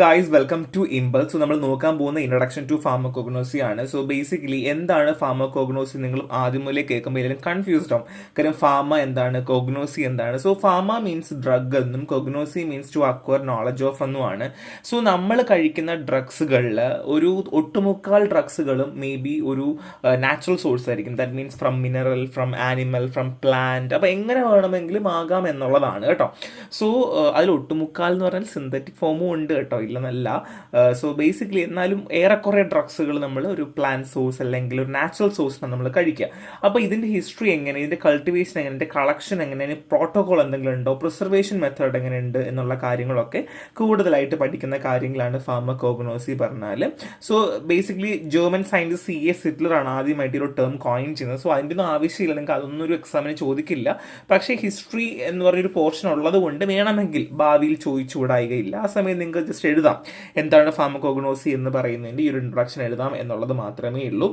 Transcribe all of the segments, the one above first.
Guys welcome to impulse. നമ്മൾ നോക്കാൻ പോകുന്ന ഇൻട്രൊഡക്ഷൻ ടു ഫാർമക്കോഗ്നോസി ആണ്. സോ ബേസിക്കലി എന്താണ് ഫാർമക്കോഗ്നോസി നിങ്ങൾ ആദ്യം മുതലേ കേൾക്കുമ്പോൾ എല്ലാവരും കൺഫ്യൂസ്ഡ് ആവും. കാര്യം ഫാർമ എന്താണ്, കോഗ്നോസി എന്താണ്. സോ ഫാർമ മീൻസ് ഡ്രഗ് എന്നും cognosy means to acquire knowledge of എന്നുമാണ്. സോ നമ്മൾ കഴിക്കുന്ന ഡ്രഗ്സുകളിൽ ഒരു ഒട്ടുമുക്കാൽ ഡ്രഗ്സുകളും മേ ബി ഒരു നാച്ചുറൽ സോഴ്സ് ആയിരിക്കും. That means from mineral, from animal, from plant. അപ്പോൾ എങ്ങനെ വേണമെങ്കിലും ആകാം എന്നുള്ളതാണ് കേട്ടോ. സോ അതിൽ ഒട്ടുമുക്കാൽ എന്ന് പറഞ്ഞാൽ സിന്തറ്റിക് ഫോമും ഉണ്ട് കേട്ടോ, ഇല്ലെന്നല്ല. സോ ബേസിക്കലി എന്നാലും ഏറെക്കുറെ ഡ്രഗ്സുകൾ നമ്മൾ ഒരു പ്ലാന്റ് സോഴ്സ് അല്ലെങ്കിൽ ഒരു നാച്ചുറൽ സോഴ്സിനാണ് നമ്മൾ കഴിക്കുക. അപ്പോൾ ഇതിൻ്റെ ഹിസ്റ്ററി എങ്ങനെ, ഇതിൻ്റെ കൾട്ടിവേഷൻ എങ്ങനെ, ഇതിൻ്റെ കളക്ഷൻ എങ്ങനെ, അതിന് പ്രോട്ടോകോൾ എന്തെങ്കിലും ഉണ്ടോ, പ്രിസർവേഷൻ മെത്തേഡ് എങ്ങനെയുണ്ട് എന്നുള്ള കാര്യങ്ങളൊക്കെ കൂടുതലായിട്ട് പഠിക്കുന്ന കാര്യങ്ങളാണ് ഫാർമക്കോഗ്നോസി പറഞ്ഞാൽ. So basically German scientist C.S. ഹിറ്റ്ലറാണ് ആദ്യമായിട്ട് ഒരു ടേം കോയിൻ ചെയ്യുന്നത്. സോ അതിൻ്റെ ഒന്നും ആവശ്യമില്ല, നിങ്ങൾക്ക് അതൊന്നും ഒരു എക്സാമിന് ചോദിക്കില്ല. പക്ഷേ ഹിസ്റ്ററി എന്ന് പറഞ്ഞൊരു പോർഷൻ ഉള്ളത് കൊണ്ട് വേണമെങ്കിൽ ഭാവിയിൽ ചോദിച്ചുകൂടായികയില്ല. ആ സമയം നിങ്ങൾക്ക് ജസ്റ്റ് എഴുതാം എന്താണ് ഫാർമക്കോഗ്നോസി എന്ന് പറയുന്നതിൻ്റെ ഈ ഒരു ഇൻട്രൊഡക്ഷൻ എഴുതാം എന്നുള്ളത് മാത്രമേ ഉള്ളൂ.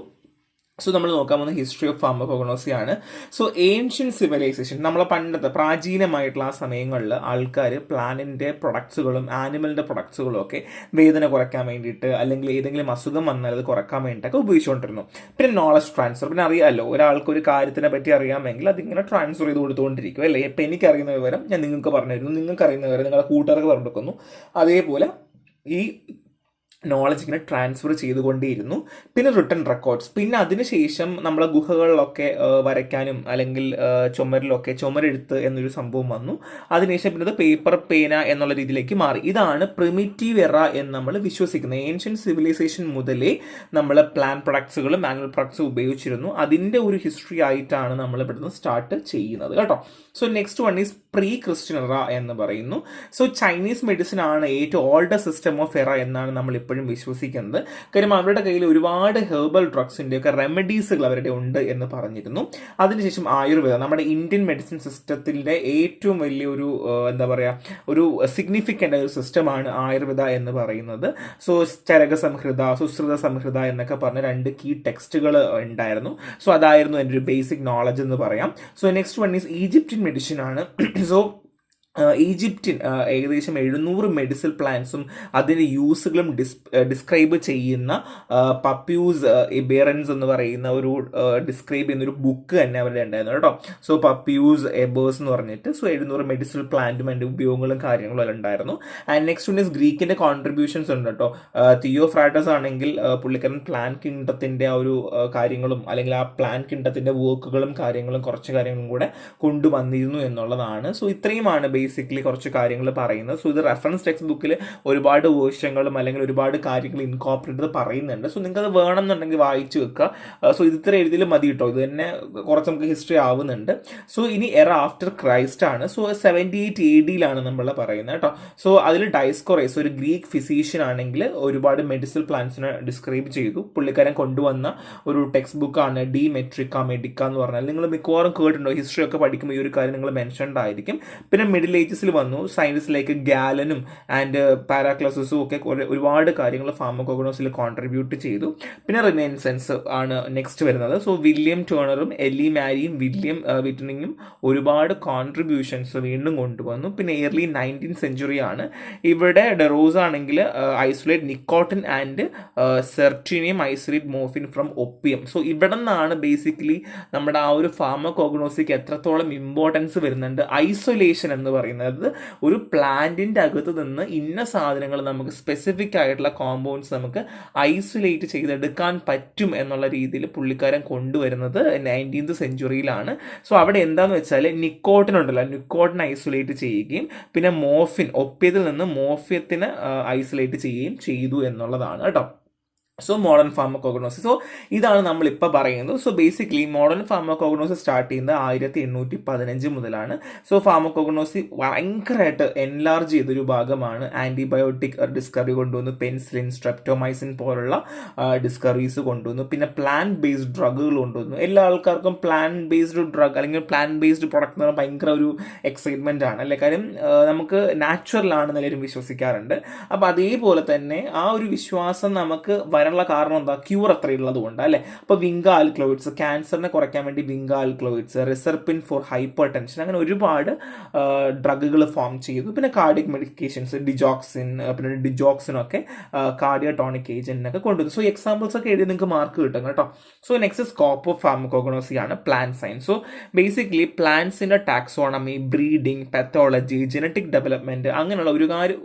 സോ നമ്മൾ നോക്കാൻ പോകുന്ന ഹിസ്റ്ററി ഓഫ് ഫാർമക്കോഗ്നോസി ആണ്. സോ ഏൻഷ്യൻ സിവിലൈസേഷൻ, നമ്മളെ പണ്ടത്തെ പ്രാചീനമായിട്ടുള്ള ആ സമയങ്ങളിൽ ആൾക്കാർ പ്ലാന്റിൻ്റെ പ്രൊഡക്ട്സുകളും ആനിമലിൻ്റെ പ്രൊഡക്ട്സുകളും ഒക്കെ വേദന കുറയ്ക്കാൻ വേണ്ടിയിട്ട് അല്ലെങ്കിൽ ഏതെങ്കിലും അസുഖം വന്നാൽ അത് കുറയ്ക്കാൻ വേണ്ടിയിട്ടൊക്കെ ഉപയോഗിച്ചുകൊണ്ടിരുന്നു. പിന്നെ നോളജ് ട്രാൻസ്ഫർ, പിന്നെ അറിയാമല്ലോ, ഒരാൾക്ക് ഒരു കാര്യത്തിനെ പറ്റി അറിയാമെങ്കിൽ അതിങ്ങനെ ട്രാൻസ്ഫർ ചെയ്ത് കൊടുത്തുകൊണ്ടിരിക്കും അല്ലേ. ഇപ്പം എനിക്കറിയുന്ന വിവരം ഞാൻ നിങ്ങൾക്ക് പറഞ്ഞു തരുന്നു, നിങ്ങൾക്ക് അറിയുന്ന വിവരം നിങ്ങളുടെ കൂട്ടുകാർക്ക് പറഞ്ഞു കൊടുക്കുന്നു. അതേപോലെ ഈ നോളജ് ഇങ്ങനെ ട്രാൻസ്ഫർ ചെയ്തുകൊണ്ടേയിരുന്നു. പിന്നെ റിട്ടൺ റെക്കോർഡ്സ്, പിന്നെ അതിനുശേഷം നമ്മളെ ഗുഹകളിലൊക്കെ വരയ്ക്കാനും അല്ലെങ്കിൽ ചുമരിലൊക്കെ ചുമരെഴുത്ത് എന്നൊരു സംഭവം വന്നു. അതിനുശേഷം പിന്നെ അത് പേപ്പർ പേന എന്നുള്ള രീതിയിലേക്ക് മാറി. ഇതാണ് പ്രിമിറ്റീവ് എറ എന്ന് നമ്മൾ വിശ്വസിക്കുന്നത്. ഏൻഷ്യൻ സിവിലൈസേഷൻ മുതലേ നമ്മൾ പ്ലാന്റ് പ്രൊഡക്ട്സുകളും ആനിമൽ പ്രൊഡക്ട്സും ഉപയോഗിച്ചിരുന്നു. അതിൻ്റെ ഒരു ഹിസ്റ്ററി ആയിട്ടാണ് നമ്മൾ ഇവിടുന്ന് സ്റ്റാർട്ട് ചെയ്യുന്നത് കേട്ടോ. So next one is pre Christian എറ എന്ന് പറയുന്നു. സോ ചൈനീസ് മെഡിസിൻ ആണ് ഏറ്റവും ഓൾഡർ സിസ്റ്റം ഓഫ് എറ എന്നാണ് നമ്മൾ ഇപ്പോഴും വിശ്വസിക്കുന്നത്. കാര്യം അവരുടെ കയ്യിൽ ഒരുപാട് ഹെർബൽ ഡ്രഗ്സിൻ്റെ ഒക്കെ റെമഡീസുകൾ അവരുടെ ഉണ്ട് എന്ന് പറഞ്ഞിരുന്നു. അതിനുശേഷം ആയുർവേദം, നമ്മുടെ ഇന്ത്യൻ മെഡിസിൻ സിസ്റ്റത്തിൻ്റെ ഏറ്റവും വലിയൊരു എന്താ പറയുക, ഒരു സിഗ്നിഫിക്കൻ്റ് ഒരു സിസ്റ്റമാണ് ആയുർവേദ എന്ന് പറയുന്നത്. സോ ചരക സംഹിത, സുശ്രുത സംഹിത എന്നൊക്കെ പറഞ്ഞ 2 കീ ടെക്സ്റ്റുകൾ ഉണ്ടായിരുന്നു. സോ അതായിരുന്നു എൻ്റെ ഒരു ബേസിക് നോളജ് എന്ന് പറയാം. So next one is Egyptian medicine ആണ്. സോ ഈജിപ്തിൻ ഏകദേശം 700 മെഡിസിൻ പ്ലാന്റ്സും അതിൻ്റെ യൂസുകളും ഡിസ്ക്രൈബ് ചെയ്യുന്ന പപ്യൂസ് എബേറൻസ് എന്ന് പറയുന്ന ഒരു ഡിസ്ക്രൈബ് ചെയ്യുന്ന ഒരു ബുക്ക് തന്നെ അവരുടെ ഉണ്ടായിരുന്നു കേട്ടോ. സോ പപ്യൂസ് എബേഴ്സ് എന്ന് പറഞ്ഞിട്ട് 700 മെഡിസിൻ പ്ലാന്റും അതിൻ്റെ ഉപയോഗങ്ങളും കാര്യങ്ങളും എല്ലാം ഉണ്ടായിരുന്നു. ആൻഡ് നെക്സ്റ്റ് വൺ ഈസ് ഗ്രീക്കിൻ്റെ കോൺട്രിബ്യൂഷൻസ് ഉണ്ട് കേട്ടോ. തിയോഫ്രാറ്റസ് ആണെങ്കിൽ പുള്ളിക്കാരൻ പ്ലാൻ കിങ്ഡത്തിൻ്റെ ആ ഒരു കാര്യങ്ങളും അല്ലെങ്കിൽ ആ പ്ലാൻ കിങ്ഡത്തിൻ്റെ വർക്കുകളും കാര്യങ്ങളും കുറച്ച് കാര്യങ്ങളും കൂടെ കൊണ്ടുവന്നിരുന്നു എന്നുള്ളതാണ്. സോ ഇത്രയുമാണ് ബേസിക്കലി കുറച്ച് കാര്യങ്ങൾ പറയുന്നത്. സോ ഇത് റെഫറൻസ് ടെക്സ്റ്റ് ബുക്കിൽ ഒരുപാട് വേർഷങ്ങളും അല്ലെങ്കിൽ ഒരുപാട് കാര്യങ്ങൾ ഇൻകോർപ്പറേറ്റ് ചെയ്ത് പറയുന്നുണ്ട്. സോ നിങ്ങൾക്കത് വേണമെന്നുണ്ടെങ്കിൽ വായിച്ചു വെക്കുക. സോ ഇത് ഇത്ര എഴുതിയാലും മതി കേട്ടോ, ഇത് തന്നെ കുറച്ച് നമുക്ക് ഹിസ്റ്ററി ആവുന്നുണ്ട്. സോ ഇനി എറ ആഫ്റ്റർ ക്രൈസ്റ്റ് ആണ്. സോ 78 AD നമ്മൾ പറയുന്നത് കേട്ടോ. സോ അതിൽ ഡയസ്കോറേസ് ഒരു ഗ്രീക്ക് ഫിസീഷ്യൻ ആണെങ്കിൽ ഒരുപാട് മെഡിസിൻ പ്ലാന്റ്സിനെ ഡിസ്ക്രൈബ് ചെയ്തു. പുള്ളിക്കാരൻ കൊണ്ടുവന്ന ഒരു ടെക്സ്റ്റ് ബുക്കാണ് ഡി മെട്രിക്ക മെഡിക്ക എന്ന് പറഞ്ഞാൽ. നിങ്ങൾ മിക്കവാറും കേട്ടിട്ടുണ്ടോ, ഹിസ്റ്ററി ഒക്കെ പഠിക്കുമ്പോൾ ഈ ഒരു കാര്യം നിങ്ങൾ മെൻഷൻഡ് ആയിരിക്കും. പിന്നെ മിഡിൽ ഏജസിൽ വന്നു സയൻസിലേക്ക് ഗാലനും ആൻഡ് പാരാക്ലസസും ഒക്കെ ഒരുപാട് കാര്യങ്ങൾ ഫാർമക്കോഗ്നോസിൽ കോൺട്രിബ്യൂട്ട് ചെയ്തു. പിന്നെ റിനൈസൻസ് ആണ് നെക്സ്റ്റ് വരുന്നത്. സോ വില്യം ടേണറും എല്ലി മാരിയും വില്യം വിറ്റനിങ്ങും ഒരുപാട് കോൺട്രിബ്യൂഷൻസ് വീണ്ടും കൊണ്ടുവന്നു. പിന്നെ ഏർലി 19th century ആണ്. ഇവിടെ ഡെറോസ് ആണെങ്കിൽ isolate nicotine and Serturner isolate morphine from opium. So ഇവിടെ നിന്നാണ് ബേസിക്കലി നമ്മുടെ ആ ഒരു ഫാർമക്കോഗ്നോസിക്ക് എത്രത്തോളം ഇമ്പോർട്ടൻസ് വരുന്നുണ്ട്. ഐസൊലേഷൻ എന്ന് പറയുന്നത് ഒരു പ്ലാന്റിൻ്റെ അകത്ത് നിന്ന് ഇന്ന സാധനങ്ങൾ നമുക്ക് സ്പെസിഫിക് ആയിട്ടുള്ള കോമ്പൗണ്ട്സ് നമുക്ക് ഐസൊലേറ്റ് ചെയ്തെടുക്കാൻ പറ്റും എന്നുള്ള രീതിയിൽ പുള്ളിക്കാരൻ കൊണ്ടുവരുന്നത് 19th century. സോ അവിടെ എന്താണെന്ന് വെച്ചാൽ നിക്കോട്ടിൻ ഉണ്ടല്ലോ, നിക്കോട്ടിൻ ഐസൊലേറ്റ് ചെയ്യുകയും പിന്നെ മോർഫിൻ, ഒപ്പിയത്തിൽ നിന്ന് മോർഫിയത്തിന് ഐസൊലേറ്റ് ചെയ്യുകയും ചെയ്തു എന്നുള്ളതാണ് കേട്ടോ. So modern ഫാർമക്കോഗ്നോസിസ്. സോ ഇതാണ് നമ്മളിപ്പോൾ പറയുന്നത്. സോ ബേസിക്കലി മോഡേൺ ഫാർമക്കോഗ്നോസിസ് സ്റ്റാർട്ട് ചെയ്യുന്നത് 1815 മുതലാണ്. സോ ഫാർമക്കോഗ്നോസി ഭയങ്കരമായിട്ട് എൻലാർജ് ചെയ്തൊരു ഭാഗമാണ്. ആൻറ്റിബയോട്ടിക് ഡിസ്കവറി കൊണ്ടുവന്നു, പെൻസിലിൻ, സ്ട്രെപ്റ്റോമൈസിൻ പോലുള്ള ഡിസ്കവറീസ് കൊണ്ടുവന്നു. പിന്നെ പ്ലാന്റ് ബേസ്ഡ് ഡ്രഗുകൾ കൊണ്ടുവന്നു. എല്ലാ ആൾക്കാർക്കും പ്ലാന്റ് ബേസ്ഡ് ഡ്രഗ് അല്ലെങ്കിൽ പ്ലാന്റ് ബേസ്ഡ് പ്രൊഡക്റ്റ് എന്ന് പറഞ്ഞാൽ ഭയങ്കര ഒരു എക്സൈറ്റ്മെൻ്റ് ആണ് അല്ലേ. കാര്യം നമുക്ക് നാച്ചുറൽ ആണെന്ന് എല്ലാവരും വിശ്വസിക്കാറുണ്ട്. അപ്പോൾ അതേപോലെ തന്നെ ആ ഒരു വിശ്വാസം നമുക്ക് വരാനുള്ള കാരണം എന്താ? ക്യൂർ അത്രയുള്ളത് കൊണ്ട് അല്ലേ. അപ്പോൾ വിങ്ക ആൽക്ലോയിഡ്സ്, ക്യാൻസറിനെ കുറയ്ക്കാൻ വേണ്ടി vinca alkaloids, reserpine for hypertension, അങ്ങനെ ഒരുപാട് ഡ്രഗുകൾ ഫോം ചെയ്തു. പിന്നെ കാർഡിയക് മെഡിക്കേഷൻസ്, ഡിജോക്സിൻ, പിന്നെ ഡിജോക്സിനൊക്കെ കാർഡിയോടോണിക് ഏജന്റിനൊക്കെ കൊണ്ടുവന്നു. സോ എക്സാമ്പിൾസ് ഒക്കെ എഴുതി നിങ്ങൾക്ക് മാർക്ക് കിട്ടും കേട്ടോ. So next scope of pharmacognosy ആണ് പ്ലാന്റ് സയൻസ്. സോ ബേസിക്കലി പ്ലാന്റ്സിന്റെ taxonomy, breeding, pathology, genetic development, അങ്ങനെയുള്ള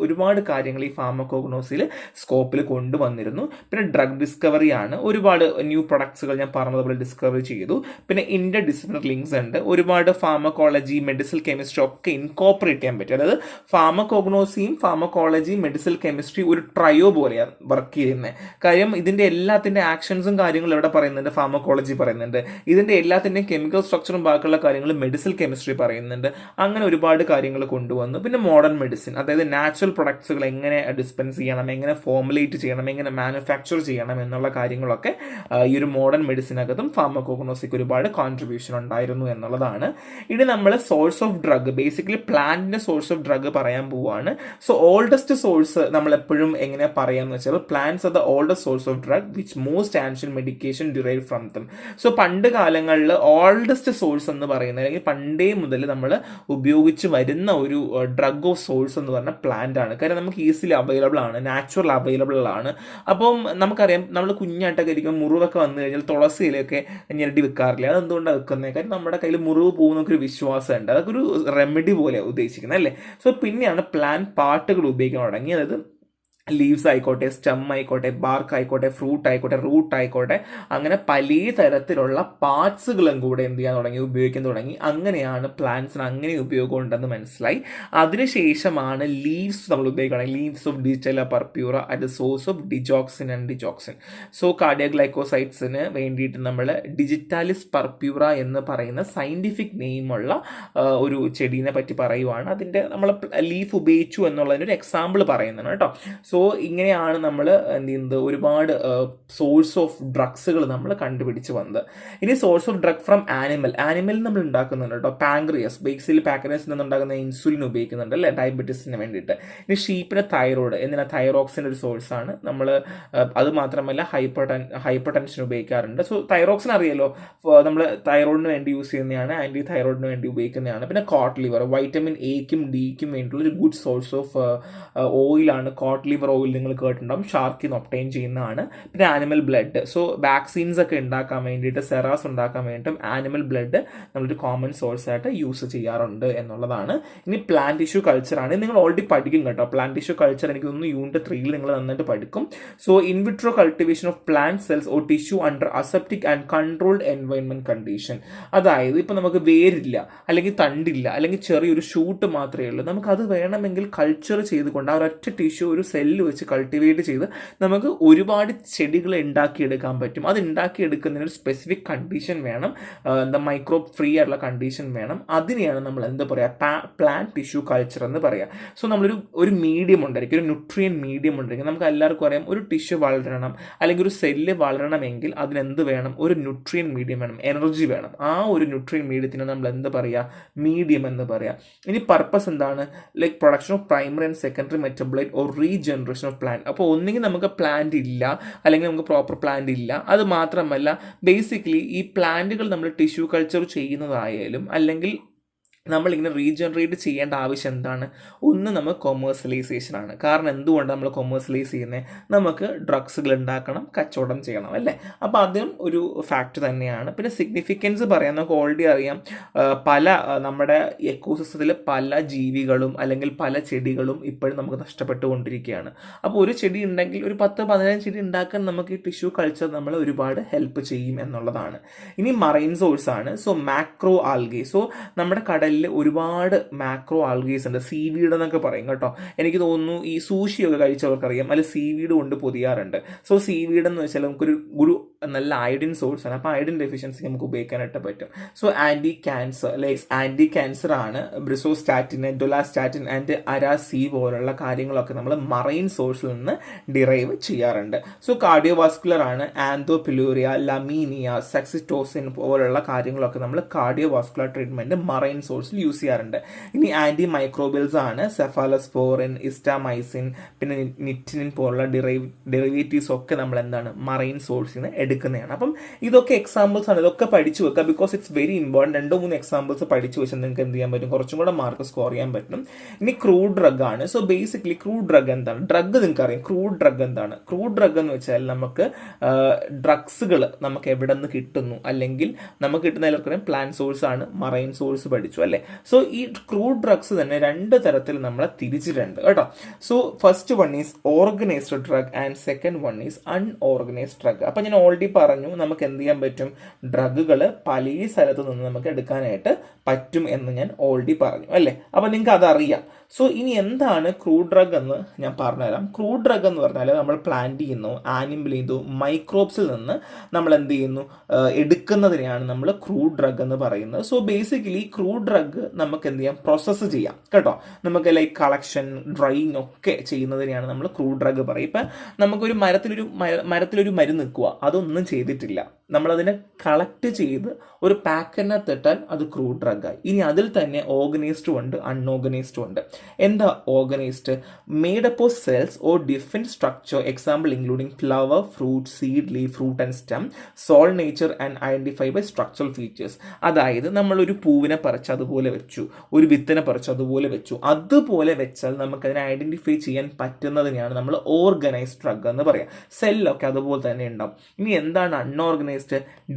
ഒരുപാട് കാര്യങ്ങൾ ഈ ഫാർമക്കോഗ്നോസിയിൽ സ്കോപ്പിൽ കൊണ്ടുവന്നിരുന്നു. പിന്നെ ഡ്രഗ് ഡിസ്കവറി ആണ്, ഒരുപാട് ന്യൂ പ്രൊഡക്ട്സുകൾ ഞാൻ പറഞ്ഞതുപോലെ ഡിസ്കവർ ചെയ്തു. പിന്നെ ഇന്റർ ഡിസിപ്ലിനറി ലിങ്ക്സ് ഉണ്ട്, ഒരുപാട് ഫാർമക്കോളജി, മെഡിസിൻ കെമിസ്ട്രി ഒക്കെ ഇൻകോപ്പറേറ്റ് ചെയ്യാൻ പറ്റും. അതായത് ഫാർമക്കോഗ്നോസിയും ഫാർമക്കോളജി, മെഡിസിൻ കെമിസ്ട്രി ഒരു ട്രയോ പോലെയാണ് വർക്ക് ചെയ്യുന്നത്. കാര്യം ഇതിന്റെ എല്ലാത്തിന്റെ ആക്ഷൻസും കാര്യങ്ങളും എവിടെ പറയുന്നുണ്ട്? ഫാർമക്കോളജി പറയുന്നുണ്ട്. ഇതിന്റെ എല്ലാത്തിന്റെയും കെമിക്കൽ സ്ട്രക്ചറും ബാക്കിയുള്ള കാര്യങ്ങൾ മെഡിസിൻ കെമിസ്ട്രി പറയുന്നുണ്ട്. അങ്ങനെ ഒരുപാട് കാര്യങ്ങൾ കൊണ്ടുവന്നു. പിന്നെ മോഡേൺ മെഡിസിൻ, അതായത് നാച്ചുറൽ പ്രൊഡക്ട്സുകൾ എങ്ങനെ ഡിസ്പെൻസ് ചെയ്യണം, എങ്ങനെ ഫോർമുലേറ്റ് ചെയ്യണം, എങ്ങനെ മാനുഫാക്ചർ ചെയ്യണം എന്നുള്ള കാര്യങ്ങളൊക്കെ ഈ ഒരു മോഡേൺ മെഡിസിനകത്തും ഫാർമക്കോഗ്നോസിക്ക് ഒരുപാട് കോൺട്രിബ്യൂഷൻ ഉണ്ടായിരുന്നു എന്നുള്ളതാണ്. ഇനി നമ്മൾ സോഴ്സ് ഓഫ് ഡ്രഗ്, ബേസിക്കലി പ്ലാന്റിന്റെ സോഴ്സ് ഓഫ് ഡ്രഗ് പറയാൻ പോവുകയാണ്. സോ ഓൾഡസ്റ്റ് സോഴ്സ് നമ്മൾ എപ്പോഴും എങ്ങനെ പറയാന്ന് വെച്ചാൽ plants are the oldest source of drug which most ancient medication derive from them. So പണ്ട് കാലങ്ങളിൽ ഓൾഡസ്റ്റ് സോഴ്സ് എന്ന് പറയുന്നത്, അല്ലെങ്കിൽ പണ്ടേ മുതൽ നമ്മൾ ഉപയോഗിച്ച് വരുന്ന ഒരു ഡ്രഗ് ഓഫ് സോഴ്സ് എന്ന് പറഞ്ഞാൽ പ്ലാന്റ് ആണ്. കാര്യം നമുക്ക് ഈസിലി അവൈലബിൾ ആണ്, നാച്ചുറൽ അവൈലബിൾ ആണ്. അപ്പം നമുക്കറിയാം, നമ്മൾ കുഞ്ഞായിട്ടൊക്കെ ഇരിക്കും, മുറിവൊക്കെ വന്നു കഴിഞ്ഞാൽ തുളസിയിലൊക്കെ ഞെരടി വെക്കാറില്ല. അതെന്തുകൊണ്ടാണ് വെക്കുന്നത്? കാര്യം നമ്മുടെ കയ്യിൽ മുറിവ് പോകുന്നൊക്കെ ഒരു വിശ്വാസമുണ്ട്. അതൊക്കെ ഒരു റെമഡി പോലെയാണ് ഉദ്ദേശിക്കുന്നത് അല്ലേ. സോ പിന്നെയാണ് പ്ലാന്റ് പാർട്ടുകൾ ഉപയോഗിക്കാൻ തുടങ്ങി. അതായത് ലീവ്സ് ആയിക്കോട്ടെ, സ്റ്റെം ആയിക്കോട്ടെ, ബാർക്ക് ആയിക്കോട്ടെ, ഫ്രൂട്ട് ആയിക്കോട്ടെ, റൂട്ട് ആയിക്കോട്ടെ, അങ്ങനെ പല തരത്തിലുള്ള പാർട്സുകളും കൂടെ എന്ത് ചെയ്യാൻ തുടങ്ങി, ഉപയോഗിക്കാൻ തുടങ്ങി. അങ്ങനെയാണ് പ്ലാന്റ്സിന് അങ്ങനെ ഉപയോഗം ഉണ്ടെന്ന് മനസ്സിലായി. അതിനുശേഷമാണ് ലീവ്സ് നമ്മൾ ഉപയോഗിക്കണം. Leaves of digitalis purpurea at the source of digoxin and digoxin. So കാർഡിയോഗ്ലൈക്കോസൈറ്റ്സിന് വേണ്ടിയിട്ട് നമ്മൾ ഡിജിറ്റാലിസ് പർപ്യൂറ എന്ന് പറയുന്ന സയന്റിഫിക് നെയിമുള്ള ഒരു ചെടീനെ പറ്റി പറയുവാണ്. അതിൻ്റെ നമ്മൾ ലീഫ് ഉപയോഗിച്ചു എന്നുള്ളതിനൊരു എക്സാമ്പിൾ പറയുന്നതാണ് കേട്ടോ. സോ ഇങ്ങനെയാണ് നമ്മൾ എന്ത് ചെയ്യുന്നത്, ഒരുപാട് സോഴ്സ് ഓഫ് ഡ്രഗ്സുകൾ നമ്മൾ കണ്ടുപിടിച്ച് വന്നത്. ഇനി source of drug from animal നമ്മൾ ഉണ്ടാക്കുന്നുണ്ട് കേട്ടോ. പാങ്ക്രിയസ്, ബേസിക്കലി പാങ്ക്രിയസിൽ നിന്നുണ്ടാക്കുന്ന ഇൻസുലിൻ ഉപയോഗിക്കുന്നുണ്ട് അല്ലേ, ഡയബറ്റീസിന് വേണ്ടിയിട്ട്. ഇനി ഷീപ്പിന് തൈറോയ്ഡ്, എന്തിനാ, തൈറോക്സിൻ്റെ ഒരു സോഴ്സാണ്. നമ്മൾ അത് മാത്രമല്ല ഹൈപ്പർ ടെൻഷൻ ഉപയോഗിക്കാറുണ്ട്. സോ തൈറോക്സിൻ അറിയാലോ, നമ്മൾ തൈറോയിഡിന് വേണ്ടി യൂസ് ചെയ്യുന്നതാണ്, ആൻറ്റി തൈറോയിഡിന് വേണ്ടി ഉപയോഗിക്കുന്നതാണ്. പിന്നെ കോട്ട് ലിവർ, വൈറ്റമിൻ എക്കും ഡിക്കും വേണ്ടിയിട്ടുള്ള ഒരു ഗുഡ് സോഴ്സ് ഓഫ് ഓയിലാണ് കോട്ട് ലിവർ ഓയിൽ. നിങ്ങൾ കേട്ടിട്ടുണ്ടാവും, ഷാർക്കിൽ നിന്ന് ഒപ്റ്റൈൻ ചെയ്യുന്നതാണ്. പിന്നെ ആനിമൽ ബ്ലഡ്, സോ വാക്സിൻസ് ഒക്കെ ഉണ്ടാക്കാൻ വേണ്ടിയിട്ട്, സെറാസ് ഉണ്ടാക്കാൻ വേണ്ടിയിട്ടും ആനിമൽ ബ്ലഡ് നമ്മളൊരു കോമൺ സോഴ്സ് ആയിട്ട് യൂസ് ചെയ്യാറുണ്ട് എന്നുള്ളതാണ്. ഇനി പ്ലാന്റ് ടിഷ്യൂ കൾച്ചറാണ്. നിങ്ങൾ ഓൾറെഡി പഠിക്കും കേട്ടോ, പ്ലാന്റ് ടിഷ്യൂ കൾച്ചർ എനിക്ക് തോന്നുന്നു യൂണിറ്റ് 3 നിങ്ങൾ നന്നായിട്ട് പഠിക്കും. So in vitro cultivation of plant cells or tissue under aseptic and controlled environment condition. അതായത് ഇപ്പം നമുക്ക് വേരില്ല, അല്ലെങ്കിൽ തണ്ടില്ല, അല്ലെങ്കിൽ ചെറിയൊരു ഷൂട്ട് മാത്രമേ ഉള്ളൂ, നമുക്കത് വേണമെങ്കിൽ കൾച്ചർ ചെയ്തുകൊണ്ട് ആ ഒരൊറ്റ ടിഷ്യൂ, ഒരു സെല്ല് വെച്ച് കൾട്ടിവേറ്റ് ചെയ്ത് നമുക്ക് ഒരുപാട് ചെടികൾ ഉണ്ടാക്കിയെടുക്കാൻ പറ്റും. അത് ഉണ്ടാക്കിയെടുക്കുന്നതിന് ഒരു സ്പെസിഫിക് കണ്ടീഷൻ വേണം, എന്താ മൈക്രോബ് ഫ്രീ ആയിട്ടുള്ള കണ്ടീഷൻ വേണം. അതിനെയാണ് നമ്മൾ എന്താ പറയുക, പ്ലാന്റ് ടിഷ്യൂ കൾച്ചർ എന്ന് പറയുക. സോ നമ്മളൊരു മീഡിയം ഉണ്ടായിരിക്കും, ഒരു ന്യൂട്രിയൻ മീഡിയം ഉണ്ടായിരിക്കും. നമുക്ക് എല്ലാവർക്കും അറിയാം, ഒരു ടിഷ്യൂ വളരണം അല്ലെങ്കിൽ ഒരു സെല്ല് വളരണമെങ്കിൽ അതിനെന്ത് വേണം, ഒരു ന്യൂട്രിയൻ മീഡിയം വേണം, എനർജി വേണം. ആ ഒരു ന്യൂട്രിയൻ മീഡിയത്തിന് നമ്മൾ എന്ത് പറയുക, മീഡിയം എന്ന് പറയാം. ഇനി പർപ്പസ് എന്താണ്, like production of primary and secondary metabolite or regeneration of plant. അപ്പോൾ ഒന്നുകിൽ നമുക്ക് പ്ലാന്റ് ഇല്ല, അല്ലെങ്കിൽ നമുക്ക് പ്രോപ്പർ പ്ലാന്റ് ഇല്ല. അത് മാത്രമല്ല, ബേസിക്കലി ഈ പ്ലാന്റുകൾ നമ്മൾ ടിഷ്യൂ കൾച്ചർ ചെയ്യുന്നതായാലും അല്ലെങ്കിൽ നമ്മളിങ്ങനെ റീജനറേറ്റ് ചെയ്യേണ്ട ആവശ്യം എന്താണ്, ഒന്ന് നമ്മൾ കൊമേഴ്സ്യലൈസേഷൻ ആണ്. കാരണം എന്തുകൊണ്ടാണ് നമ്മൾ കൊമേഴ്സ്യലൈസ് ചെയ്യുന്നത്, നമുക്ക് ഡ്രഗ്സുകൾ ഉണ്ടാക്കണം, കച്ചവടം ചെയ്യണം അല്ലേ. അപ്പോൾ അതും ഒരു ഫാക്ട് തന്നെയാണ്. പിന്നെ സിഗ്നിഫിക്കൻസ് പറയാൻ നമുക്ക് ഓൾറെഡി അറിയാം, പല നമ്മുടെ എക്കോസിസ്റ്റത്തിൽ പല ജീവികളും അല്ലെങ്കിൽ പല ചെടികളും ഇപ്പോഴും നമുക്ക് നഷ്ടപ്പെട്ടുകൊണ്ടിരിക്കുകയാണ്. അപ്പോൾ ഒരു ചെടി ഉണ്ടെങ്കിൽ ഒരു 10-15 ചെടി ഉണ്ടാക്കാൻ നമുക്ക് ഈ ടിഷ്യൂ കൾച്ചർ നമ്മൾ ഒരുപാട് ഹെൽപ്പ് ചെയ്യും എന്നുള്ളതാണ്. ഇനി മറൈൻ സോഴ്സ് ആണ്. സോ മാക്രോ ആൽഗേ, സോ നമ്മുടെ കടലിൽ ഒരുപാട് മാക്രോ ആൽഗീസ് ഉണ്ട്, സീവീഡ് എന്നൊക്കെ പറയും കേട്ടോ. എനിക്ക് തോന്നുന്നു ഈ സൂഷിയൊക്കെ കഴിച്ചവർക്കറിയാം, അതിൽ സീവീഡ് കൊണ്ട് പൊതിയാറുണ്ട്. സോ സീവീഡ് എന്ന് വെച്ചാൽ നമുക്കൊരു നല്ല അയഡിൻ സോഴ്സ് ആണ്. അപ്പോൾ അയഡിൻ ഡെഫിഷ്യൻസി നമുക്ക് ഉപയോഗിക്കാനായിട്ട് പറ്റും. സോ ആൻറ്റി ക്യാൻസർ ആണ് ബ്രിസോസ്റ്റാറ്റിൻ, ഡൊലാസ്റ്റാറ്റിൻ ആൻഡ് അരാസി പോലുള്ള കാര്യങ്ങളൊക്കെ നമ്മൾ മറൈൻ സോഴ്സിൽ നിന്ന് ഡിറൈവ് ചെയ്യാറുണ്ട്. സോ കാർഡിയോവാസ്കുലർ ആണ് ആന്തോപിലൂറിയ, ലമീനിയ, സെക്സിറ്റോസിൻ പോലുള്ള കാര്യങ്ങളൊക്കെ നമ്മൾ കാർഡിയോവാസ്കുലർ ട്രീറ്റ്മെന്റ് മറൈൻ സോഴ്സിൽ യൂസ് ചെയ്യാറുണ്ട്. ഇനി ആന്റി മൈക്രോബിയൽസ് ആണ് സെഫാലോസ്പോറിൻ, ഇസ്റ്റാമൈസിൻ, പിന്നെ നിറ്റിനിൻ പോലുള്ള ഡെറിവേറ്റീവ്സ് ഒക്കെ നമ്മൾ എന്താണ് മറൈൻ സോഴ്സിൽ നിന്ന് എടുക്കുന്നതാണ്. അപ്പം ഇതൊക്കെ എക്സാമ്പിൾസ് ആണ്. ഇതൊക്കെ പഠിച്ചു വെക്കുക, because it's very important. 2-3 examples പഠിച്ചു വെച്ചാൽ നിങ്ങൾക്ക് എന്ത് ചെയ്യാൻ പറ്റും, കുറച്ചും കൂടെ മാർക്ക് സ്കോർ ചെയ്യാൻ പറ്റും. ഇനി ക്രൂഡ് ഡ്രഗ് ആണ്. സോ ബേസിക്കലി ക്രൂഡ് ഡ്രഗ് എന്താണ്? ഡ്രഗ് നിങ്ങൾക്ക് അറിയാം. ക്രൂഡ് ഡ്രഗ് എന്താണ്? ക്രൂഡ് ഡ്രഗ് എന്ന് വെച്ചാൽ നമുക്ക് ഡ്രഗ്സുകൾ നമുക്ക് എവിടെ നിന്ന് കിട്ടുന്നു, അല്ലെങ്കിൽ നമുക്ക് കിട്ടുന്ന എല്ലാവർക്കും പ്ലാൻ സോഴ്സ് ആണ്, മറൈൻ സോഴ്സ് പഠിച്ചു അല്ലേ. സോ ഈ ക്രൂഡ് ഡ്രഗ്സ് തന്നെ 2 തരത്തിൽ നമ്മളെ തിരിച്ചിട്ടുണ്ട് കേട്ടോ. So first one is organised drug and second one is unorganised drug. അപ്പം ഞാൻ ഓൾറെഡി പറഞ്ഞു നമുക്ക് എന്ത് ചെയ്യാൻ പറ്റും, ഡ്രഗുകൾ പല സ്ഥലത്തു നിന്ന് നമുക്ക് എടുക്കാനായിട്ട് പറ്റും എന്ന് ഞാൻ ഓൾറെഡി പറഞ്ഞു അല്ലേ. അപ്പം നിങ്ങൾക്ക് അതറിയാം. സോ ഇനി എന്താണ് ക്രൂഡ് ഡ്രഗ് എന്ന് ഞാൻ പറഞ്ഞുതരാം. ക്രൂഡ് ഡ്രഗ് എന്ന് പറഞ്ഞാൽ നമ്മൾ പ്ലാന്റ് ചെയ്യുന്നു, ആനിമൽ ചെയ്തു, മൈക്രോബ്സിൽ നിന്ന് നമ്മൾ എന്ത് ചെയ്യുന്നു, എടുക്കുന്നതിനെയാണ് നമ്മൾ ക്രൂഡ് ഡ്രഗ് എന്ന് പറയുന്നത്. സോ ബേസിക്കലി ക്രൂഡ് ഡ്രഗ് നമുക്ക് എന്ത് ചെയ്യാം, പ്രോസസ്സ് ചെയ്യാം കേട്ടോ. നമുക്ക് ലൈക്ക് കളക്ഷൻ, ഡ്രൈയിങ് ഒക്കെ ചെയ്യുന്നതിനെയാണ് നമ്മൾ ക്രൂഡ് ഡ്രഗ് പറയും. ഇപ്പം നമുക്കൊരു മരത്തിലൊരു മരുന്ന് നിൽക്കുക, അതൊന്നും ചെയ്തിട്ടില്ല, നമ്മളതിനെ കളക്ട് ചെയ്ത് ഒരു പാക്കറ്റിനകത്തിട്ടാൽ അത് ക്രൂഡ് ഡ്രഗായി. ഇനി അതിൽ തന്നെ ഓർഗനൈസ്ഡും ഉണ്ട്, അൺഓർഗനൈസ്ഡും ഉണ്ട്. എന്താ organised? Made up of cells or different structure, example including flower, fruit, seed, leaf, fruit and stem, soil nature and identify by structural features. അതായത് നമ്മളൊരു പൂവിനെ പറിച്ച് അതുപോലെ വെച്ചു, ഒരു വിത്തിനെ പറിച്ച് അതുപോലെ വെച്ചു, അതുപോലെ വെച്ചാൽ നമുക്കതിനെ ഐഡന്റിഫൈ ചെയ്യാൻ പറ്റുന്നതിനെയാണ് നമ്മൾ ഓർഗനൈസ്ഡ് ഡ്രഗ് എന്ന് പറയാം. സെല്ലൊക്കെ അതുപോലെ തന്നെ ഉണ്ടാവും. ഇനി എന്താണ് unorganised?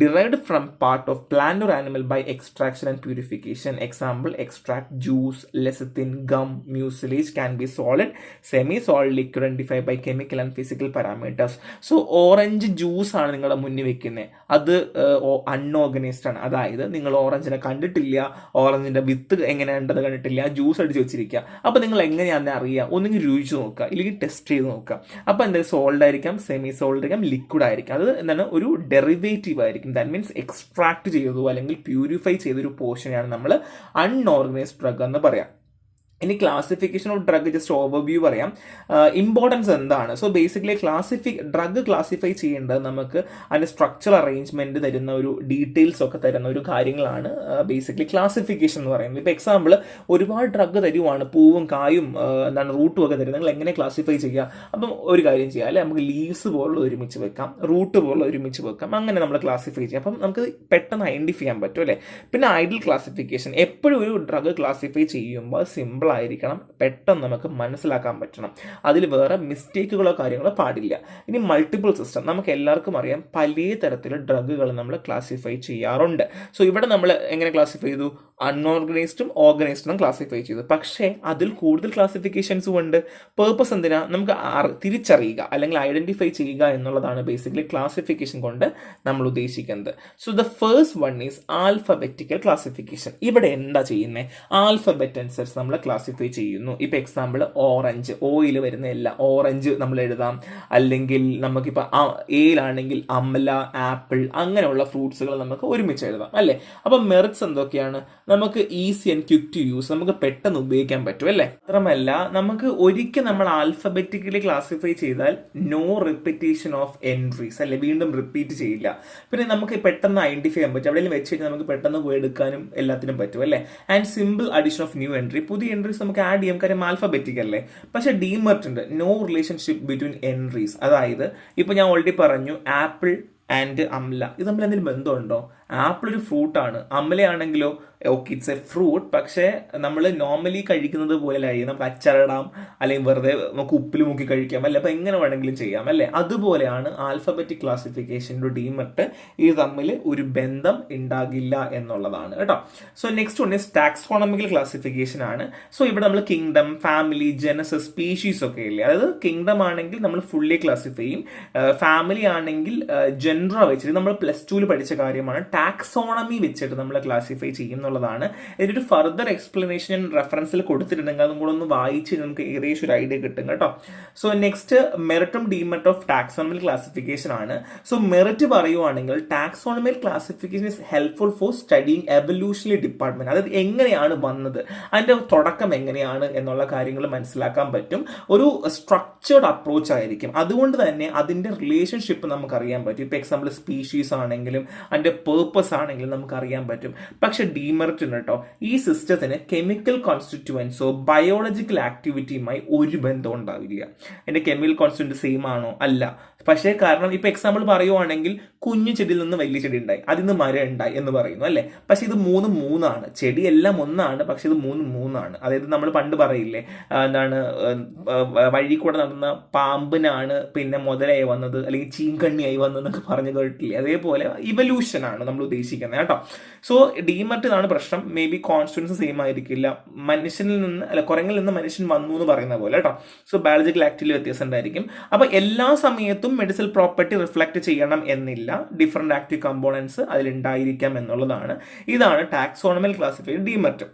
Derived from part of plant or animal by extraction and purification. Example, extract, juice, lecithin, gum, mucilage can be solid, semi-solid, liquid identified by chemical and physical parameters. So orange juice ആണ് നിങ്ങളുടെ മുന്നിൽ വെക്കുന്നത്, അത് unorganised ആണ്. അതായത് നിങ്ങൾ ഓറഞ്ചിനെ കണ്ടിട്ടില്ല, ഓറഞ്ചിന്റെ വിത്ത് എങ്ങനെയുണ്ടെന്ന് കണ്ടിട്ടില്ല, ജ്യൂസ് അടിച്ച് വെച്ചിരിക്കുക. അപ്പോൾ നിങ്ങൾ എങ്ങനെയാണെന്ന് അറിയുക? ഒന്നുകിൽ രുചിച്ച് നോക്കുക, ഇല്ലെങ്കിൽ ടെസ്റ്റ് ചെയ്ത് നോക്കുക. അപ്പോൾ എന്തായാലും സോൾഡ് ആയിരിക്കാം, സെമി സോൾഡ് ആയിരിക്കാം, ലിക്വിഡ് ആയിരിക്കും. അത് എന്താണ്, ഒരു ഡെറിവേറ്റീവ് ആയിരിക്കും. ദാറ്റ് മീൻസ് എക്സ്ട്രാക്ട് ചെയ്തതോ അല്ലെങ്കിൽ പ്യൂരിഫൈ ചെയ്തൊരു പോർഷനെയാണ് നമ്മൾ അൺഓർഗനൈസ്ഡ് ഡ്രഗ് എന്ന് പറയാം. ഇനി classification of drug just overview പറയാം. ഇമ്പോർട്ടൻസ് എന്താണ്? സോ ബേസിക്കലി ഡ്രഗ് ക്ലാസിഫൈ ചെയ്യേണ്ടത് നമുക്ക് അതിൻ്റെ സ്ട്രക്ചർ അറേഞ്ച്മെന്റ് തരുന്ന ഒരു ഡീറ്റെയിൽസ് ഒക്കെ തരുന്ന ഒരു കാര്യങ്ങളാണ് ബേസിക്കലി ക്ലാസിഫിക്കേഷൻ എന്ന് പറയുന്നത്. ഇപ്പോൾ എക്സാമ്പിൾ ഒരുപാട് ഡ്രഗ് തരുവാണ്, പൂവും കായും എന്താണ് റൂട്ടും ഒക്കെ തരും. നിങ്ങൾ എങ്ങനെ ക്ലാസിഫൈ ചെയ്യുക? അപ്പം ഒരു കാര്യം ചെയ്യാം അല്ലെ, നമുക്ക് ലീവ്സ് പോലുള്ള ഒരുമിച്ച് വെക്കാം, റൂട്ട് പോലുള്ള ഒരുമിച്ച് വെക്കാം, അങ്ങനെ നമ്മൾ ക്ലാസിഫൈ ചെയ്യാം. അപ്പം നമുക്ക് പെട്ടെന്ന് ഐഡന്റിഫൈ ചെയ്യാൻ പറ്റും അല്ലേ. പിന്നെ ഐഡിയൽ ക്ലാസിഫിക്കേഷൻ, എപ്പോഴും ഒരു ഡ്രഗ് ക്ലാസിഫൈ ചെയ്യുമ്പോൾ സിമ്പിൾ ആയിരിക്കണം, പെട്ടെന്ന് നമുക്ക് മനസ്സിലാക്കാൻ പറ്റണം, അതിൽ വേറെ മിസ്റ്റേക്കുകളോ കാര്യങ്ങളോ പാടില്ല. ഇനി മൾട്ടിപ്പിൾ സിസ്റ്റം, നമുക്ക് എല്ലാവർക്കും അറിയാം പല തരത്തിലുള്ള ഡ്രഗുകൾ നമ്മൾ ക്ലാസിഫൈ ചെയ്യാറുണ്ട്. സോ ഇവിടെ നമ്മൾ എങ്ങനെ ക്ലാസിഫൈ ചെയ്തു? അൺഓർഗനൈസ്ഡും ഓർഗനൈസ്ഡും ക്ലാസിഫൈ ചെയ്തു. പക്ഷേ അതിൽ കൂടുതൽ ക്ലാസിഫിക്കേഷൻസും ഉണ്ട്. പേർപ്പസ് എന്തിനാ? നമുക്ക് തിരിച്ചറിയുക അല്ലെങ്കിൽ ഐഡന്റിഫൈ ചെയ്യുക എന്നുള്ളതാണ് ബേസിക്കലി ക്ലാസിഫിക്കേഷൻ കൊണ്ട് നമ്മൾ ഉദ്ദേശിക്കുന്നത്. So the first one is alphabetical classification. ഇവിടെ എന്താ ചെയ്യുന്നത്? ആൽഫബറ്റ് അനുസരിച്ച് നമ്മൾ ക്ലാസിഫൈ ചെയ്യുന്നു. ഇപ്പൊ എക്സാമ്പിൾ ഓറഞ്ച്, ഓയിൽ വരുന്ന എല്ലാം ഓറഞ്ച് നമ്മൾ എഴുതാം. അല്ലെങ്കിൽ നമുക്കിപ്പോൾ എയിലാണെങ്കിൽ അമല, ആപ്പിൾ, അങ്ങനെയുള്ള ഫ്രൂട്ട്സുകൾ നമുക്ക് ഒരുമിച്ച് എഴുതാം അല്ലേ. അപ്പം മെറിറ്റ്സ് എന്തൊക്കെയാണ്? നമുക്ക് easy and quick to use, നമുക്ക് പെട്ടെന്ന് ഉപയോഗിക്കാൻ പറ്റും അല്ലേ. മാത്രമല്ല നമുക്ക് ഒരിക്കൽ നമ്മൾ ആൽഫബറ്റിക്കലി ക്ലാസിഫൈ ചെയ്താൽ നോ റിപ്പീറ്റേഷൻ ഓഫ് എൻട്രീസ് അല്ലെ, വീണ്ടും റിപ്പീറ്റ് ചെയ്യില്ല. പിന്നെ നമുക്ക് പെട്ടെന്ന് ഐഡന്റിഫൈ ചെയ്യാൻ പറ്റും, എവിടെയെങ്കിലും വെച്ച് കഴിഞ്ഞാൽ നമുക്ക് പെട്ടെന്ന് പോയി എടുക്കാനും എല്ലാത്തിനും പറ്റും അല്ലേ. And simple addition of new entry, പുതിയ എൻട്രീസ് നമുക്ക് ആഡ് ചെയ്യാം, കാര്യം ആൽഫബറ്റിക് അല്ലേ. പക്ഷെ ഡീമർട്ട് ഉണ്ട്, നോ റിലേഷൻഷിപ്പ് ബിറ്റ്വീൻ എൻട്രീസ്. അതായത് ഇപ്പൊ ഞാൻ ഓൾറെഡി പറഞ്ഞു ആപ്പിൾ ആൻഡ് അംല, ഇത് തമ്മിൽ എന്തെങ്കിലും ബന്ധമുണ്ടോ? ആപ്പിൾ ഒരു ഫ്രൂട്ടാണ്, അമലയാണെങ്കിലോ ഓക്കെ ഇറ്റ്സ് എ ഫ്രൂട്ട്, പക്ഷേ നമ്മൾ നോർമലി കഴിക്കുന്നത് പോലെ കഴിയും, നമുക്ക് അച്ചറിടാം അല്ലെങ്കിൽ വെറുതെ നമുക്ക് ഉപ്പിൽ മുക്കി കഴിക്കാം അല്ലെ, അപ്പം എങ്ങനെ വേണമെങ്കിലും ചെയ്യാം അല്ലേ. അതുപോലെയാണ് ആൽഫബറ്റിക് ക്ലാസിഫിക്കേഷൻ്റെ ഡീമർട്ട്, ഇത് തമ്മിൽ ഒരു ബന്ധം ഉണ്ടാകില്ല എന്നുള്ളതാണ് കേട്ടോ. So next one is taxonomical classification ആണ്. സോ ഇവിടെ നമ്മൾ കിങ്ഡം, ഫാമിലി, ജനസസ്, സ്പീഷീസ് ഒക്കെ ഇല്ലേ. അതായത് കിങ്ഡം ആണെങ്കിൽ നമ്മൾ ഫുള്ളി ക്ലാസിഫൈ ചെയ്യും, ഫാമിലി ആണെങ്കിൽ ജെൻഡർ വെച്ചിട്ട് നമ്മൾ +2 പഠിച്ച കാര്യമാണ് ടാക്സോണമി വെച്ചിട്ട് നമ്മൾ ക്ലാസിഫൈ ചെയ്യും എന്നുള്ളതാണ്. ഇതിൻ്റെ ഒരു ഫർദർ എക്സ്പ്ലനേഷൻ ഞാൻ റെഫറൻസിൽ കൊടുത്തിട്ടുണ്ടെങ്കിൽ അതും കൂടെ ഒന്ന് വായിച്ച് നമുക്ക് ഏകദേശം ഒരു ഐഡിയ കിട്ടും കേട്ടോ. സോ നെക്സ്റ്റ് മെറിറ്റും ഡിമെറിറ്റ് ഓഫ് ടാക്സോണമൽ ക്ലാസിഫിക്കേഷൻ ആണ്. സോ മെറിറ്റ് പറയുവാണെങ്കിൽ taxonomical classification is helpful for studying evolutionary department. അതായത് എങ്ങനെയാണ് വന്നത്, അതിന്റെ തുടക്കം എങ്ങനെയാണ് എന്നുള്ള കാര്യങ്ങൾ മനസ്സിലാക്കാൻ പറ്റും. ഒരു സ്ട്രക്ചേർഡ് അപ്രോച്ച് ആയിരിക്കും. അതുകൊണ്ട് തന്നെ അതിന്റെ റിലേഷൻഷിപ്പ് നമുക്ക് അറിയാൻ പറ്റും. ഇപ്പൊ എക്സാമ്പിൾ സ്പീഷീസ് ആണെങ്കിലും അതിന്റെ പേർപ്പസ് ആണെങ്കിലും നമുക്ക് അറിയാൻ പറ്റും. പക്ഷെ ഡിമെറിറ്റ് കേട്ടോ, ഈ സിസ്റ്റത്തിന് കെമിക്കൽ കോൺസ്റ്റിറ്റ്യുവൻസോ ബയോളജിക്കൽ ആക്ടിവിറ്റിയുമായി ഒരു ബന്ധം ഉണ്ടാവില്ല. അതിന്റെ കെമിക്കൽ കോൺസ്റ്റിറ്റ്യൂന്റ് സെയിം ആണോ? അല്ല. പക്ഷേ കാരണം ഇപ്പൊ എക്സാമ്പിൾ പറയുവാണെങ്കിൽ കുഞ്ഞു ചെടിയിൽ നിന്ന് വലിയ ചെടി ഉണ്ടായി, അതിൽ നിന്ന് മരം ഉണ്ടായി എന്ന് പറയുന്നു അല്ലെ. പക്ഷെ ഇത് മൂന്നാണ്. ചെടിയെല്ലാം ഒന്നാണ്, പക്ഷെ ഇത് മൂന്നാണ്. അതായത് നമ്മൾ പണ്ട് പറയില്ലേ, എന്താണ്, വഴി കൂടെ നടന്ന പാമ്പിനാണ് പിന്നെ മുതലായി വന്നത് അല്ലെങ്കിൽ ചീങ്കണ്ണിയായി വന്നതെന്നൊക്കെ പറഞ്ഞു കേട്ടില്ലേ. അതേപോലെ ഇവല്യൂഷൻ ആണ് നമ്മൾ ഉദ്ദേശിക്കുന്നത് കേട്ടോ. സോ ഡിമെറിറ്റ് ആണ് പ്രശ്നം. മേ ബി കോൺസ്റ്റിറ്റ്യൂൻസ് സെയിം ആയിരിക്കില്ല. മനുഷ്യനിൽ നിന്ന് അല്ല, കുരങ്ങിൽ നിന്ന് മനുഷ്യൻ വന്നു എന്ന് പറയുന്ന പോലെ കേട്ടോ. സോ ബയോളജിക്കൽ ആക്ടിവിറ്റി വ്യത്യാസം ഉണ്ടായിരിക്കും. അപ്പൊ എല്ലാ സമയത്തും മെഡിസിനൽ പ്രോപ്പർട്ടി റിഫ്ലക്ട് ചെയ്യണം എന്നില്ല. ഡിഫറെന്റ് ആക്റ്റീവ് കമ്പോണൻസ് അതിലുണ്ടായിരിക്കാം എന്നുള്ളതാണ്. ഇതാണ് ടാക്സോണമൽ ക്ലാസിഫിക്കേഷൻ ഡിമെറിറ്റ്.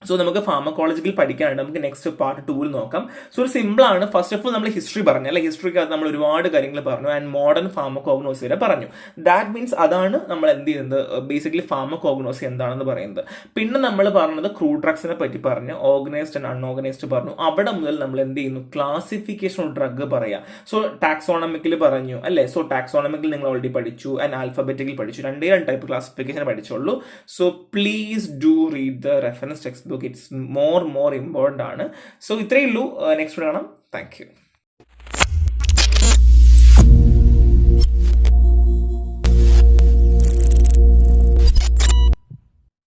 സോ നമുക്ക് ഫാർമക്കോളജിക്കൽ പഠിക്കാനുണ്ട്. നമുക്ക് നെക്സ്റ്റ് പാർട്ട് 2 നോക്കാം. സോ ഒരു സിമ്പിൾ ആണ്. ഫസ്റ്റ് ഓഫ് ഓൾ നമ്മൾ ഹിസ്റ്ററി പറഞ്ഞു അല്ലെ. ഹിസ്റ്ററിക്കകത്ത് നമ്മൾ ഒരുപാട് കാര്യങ്ങൾ പറഞ്ഞു ആൻഡ് മോഡേൺ ഫാർമക്കോഗ്നോസി വരെ പറഞ്ഞു. ദാറ്റ് മീൻസ് അതാണ് നമ്മൾ എന്ത് ചെയ്യുന്നത്, ബേസിക്കലി ഫാർമക്കോഗ്നോസി എന്താണെന്ന് പറയുന്നത്. പിന്നെ നമ്മൾ പറഞ്ഞത് ക്രൂഡ് ഡ്രഗ്സിനെ പറ്റി പറഞ്ഞു, ഓർഗനൈസ്ഡ് ആൻഡ് അൺഓർഗനൈസ്ഡ് പറഞ്ഞു. അവിടെ മുതൽ നമ്മൾ എന്ത് ചെയ്യുന്നു, ക്ലാസിഫിക്കേഷൻ ഓഫ് ഡ്രഗ് പറയാം. സോ ടാക്സോണമിക്കൽ പറഞ്ഞു അല്ലെ. സോ ടാക്സോണമിക്കൽ നിങ്ങൾ ഓൾറെഡി പഠിച്ചു ആൻഡ് ആൽഫബറ്റിക്കൽ പഠിച്ചു. രണ്ടേ ടൈപ്പ് ക്ലാസിഫിക്കേഷൻ പഠിച്ചുള്ളൂ. So please do read the reference text book. It's more important ആണ്. സോ ഇത്രയേ ഉള്ളൂ. നെക്സ്റ്റ് കാണാം. Thank U.